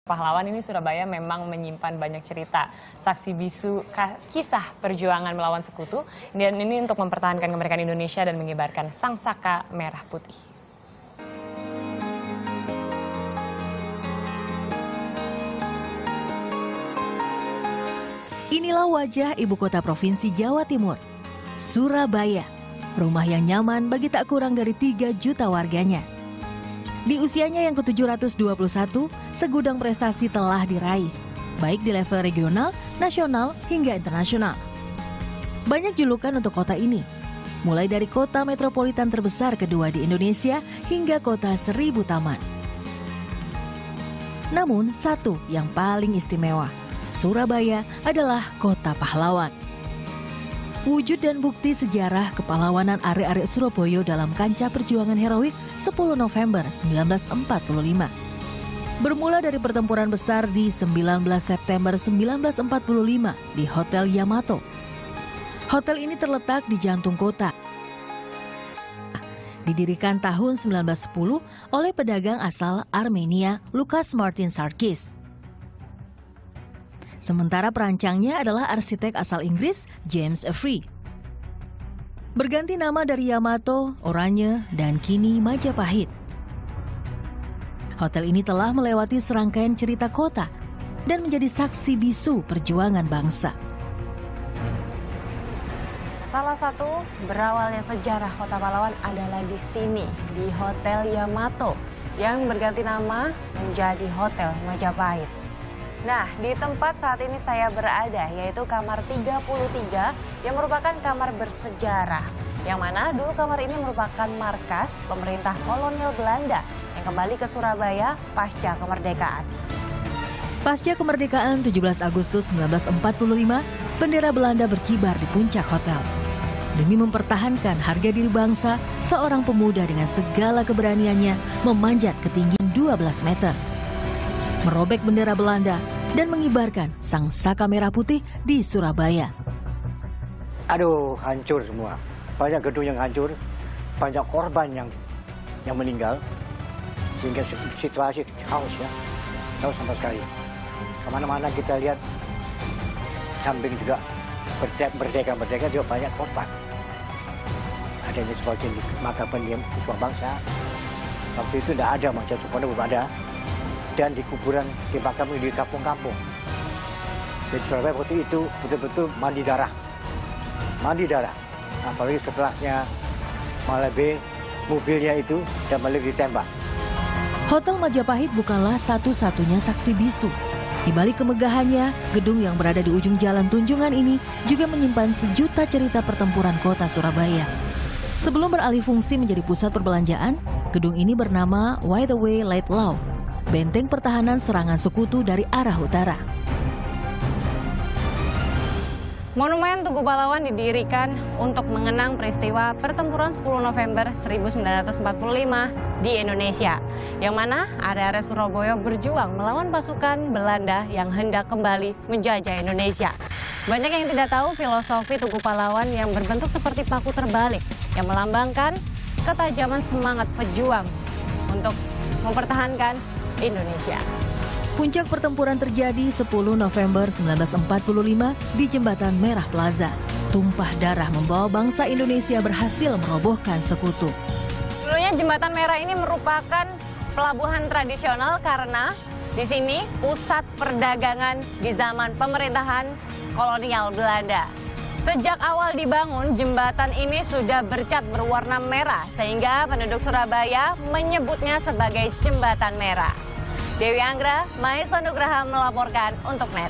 Pahlawan ini Surabaya memang menyimpan banyak cerita, saksi bisu, kisah perjuangan melawan sekutu, dan ini untuk mempertahankan kemerdekaan Indonesia dan mengibarkan sangsaka merah putih. Inilah wajah ibu kota provinsi Jawa Timur, Surabaya, rumah yang nyaman bagi tak kurang dari 3 juta warganya. Di usianya yang ke-721, segudang prestasi telah diraih, baik di level regional, nasional, hingga internasional. Banyak julukan untuk kota ini, mulai dari kota metropolitan terbesar kedua di Indonesia hingga kota 1000 taman. Namun satu yang paling istimewa, Surabaya adalah kota pahlawan. Wujud dan bukti sejarah kepahlawanan arek-arek Surabaya dalam kancah perjuangan heroik 10 November 1945. Bermula dari pertempuran besar di 19 September 1945 di Hotel Yamato. Hotel ini terletak di jantung kota. Didirikan tahun 1910 oleh pedagang asal Armenia Lukas Martin Sarkis. Sementara perancangnya adalah arsitek asal Inggris James Avery. Berganti nama dari Yamato, Oranye, dan kini Majapahit. Hotel ini telah melewati serangkaian cerita kota dan menjadi saksi bisu perjuangan bangsa. Salah satu berawalnya sejarah kota pahlawan adalah di sini, di Hotel Yamato, yang berganti nama menjadi Hotel Majapahit. Nah, di tempat saat ini saya berada, yaitu kamar 33 yang merupakan kamar bersejarah. Yang mana dulu kamar ini merupakan markas pemerintah kolonial Belanda yang kembali ke Surabaya pasca kemerdekaan. Pasca kemerdekaan 17 Agustus 1945, bendera Belanda berkibar di puncak hotel. Demi mempertahankan harga diri bangsa, seorang pemuda dengan segala keberaniannya memanjat ketinggian 12 meter. Merobek bendera Belanda dan mengibarkan sangsaka merah putih di Surabaya. Aduh, hancur semua. Banyak gedung yang hancur, banyak korban yang meninggal, sehingga situasi haus ya, haus sama sekali. Kemana-mana kita lihat, samping juga merdeka juga banyak korban. Adanya sebagian di makam siswa bangsa. Waktu itu tidak ada, Mas Soekarno belum ada. Dan di kuburan di makam di kampung-kampung. Jadi Surabaya waktu itu betul-betul mandi darah. Mandi darah. Apalagi setelahnya Malebe, mobilnya itu dan Malebe ditembak. Hotel Majapahit bukanlah satu-satunya saksi bisu. Di balik kemegahannya, gedung yang berada di ujung jalan Tunjungan ini juga menyimpan sejuta cerita pertempuran kota Surabaya. Sebelum beralih fungsi menjadi pusat perbelanjaan, gedung ini bernama Whiteaway Lightlaw, benteng pertahanan serangan sekutu dari arah utara. Monumen Tugu Pahlawan didirikan untuk mengenang peristiwa pertempuran 10 November 1945 di Indonesia, yang mana area-area Surabaya berjuang melawan pasukan Belanda yang hendak kembali menjajah Indonesia. Banyak yang tidak tahu filosofi Tugu Pahlawan yang berbentuk seperti paku terbalik, yang melambangkan ketajaman semangat pejuang untuk mempertahankan Indonesia. Puncak pertempuran terjadi 10 November 1945 di Jembatan Merah Plaza. Tumpah darah membawa bangsa Indonesia berhasil merobohkan sekutu. Dulunya Jembatan Merah ini merupakan pelabuhan tradisional karena di sini pusat perdagangan di zaman pemerintahan kolonial Belanda. Sejak awal dibangun, jembatan ini sudah bercat berwarna merah sehingga penduduk Surabaya menyebutnya sebagai Jembatan Merah. Dewi Anggra, Maisa Nugraha melaporkan untuk NET.